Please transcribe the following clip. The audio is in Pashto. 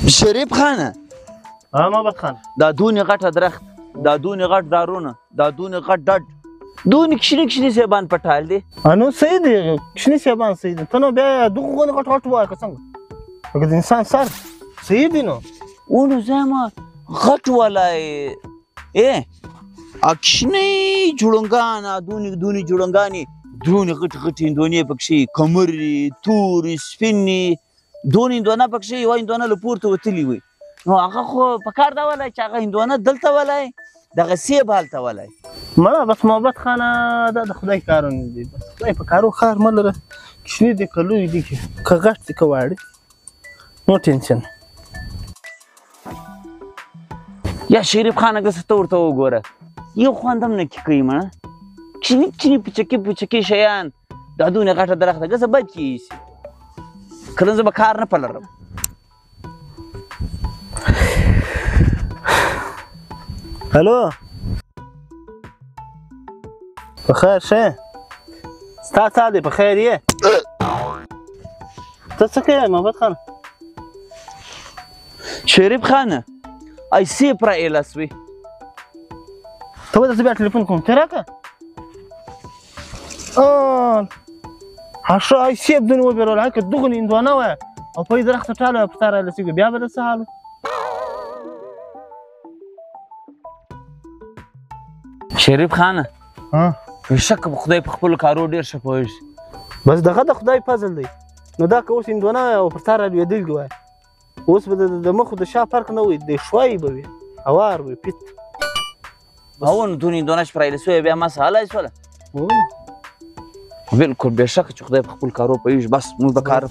شریف خانه محمد خان دا دونې غټه درخت دا دونې غټ دارونه دا دونې غټ ډډ دونې کښینې کښینې سیبان پټال دی نو صحیح دی کښینې سیبان صحیح دی ته نو بیا دغه غونې غټ غټ وایه که څنګه لکه د انسان سر صحیح دی نو ونو زه یم غټ ولی کښینې جوړنګان دونې جوړنګانې دونې غټې غټې هندونې پکښې کمرې تورې سپینې دونې هندوانه پکښې یوه هندوانه له پورته وتلي وي نو هغه خو په کار دا ولی چې هغه هندوانه دلته ولی دغه سیب هلته ولی مړه بس محمد خانه دا د خدای کارونه دي بس خدای په کارو خار مه لره کښینې دي که لوی دي که غټ دي که واړه نو ټینشن یا شریف خانه که څه ته ورته وګوره یو خوند هم نه کې کوي مړه کښینې پوچکې شیان دا دونې غټه درخته که څه بد کې ایسي کله زه به کار نه پلرم الو په خیر شه ستا څه دی په خیر یې ته څه کوې محمد خان شریف خانه ای سیب را ایله سوی ته ودې زه بیا ټلیفون کوم ته راکړه ښه ای سیب دونې وبېرول هکې دغه هندوانه وایه او په یې درخته ټاله وایه په تا رارسېږي بیا به د څه حال شریف خانه بېشکه په خدای په خپلو کارو ډېر ښه پوهېږي بس دغه د خدای فضل دی نو دا که اوس هندوانه وایه او پر تا رالوېدلي وایه اوس به د مخ د شا فرق نه وي د شوی به وي هوار وي پیت او نو دونې هندوانه چې پر ایله سوی بیا ما څه حالی شوله بالکل بېشکه چې خدای په خپل کارو پوهېږي بس موږ به کار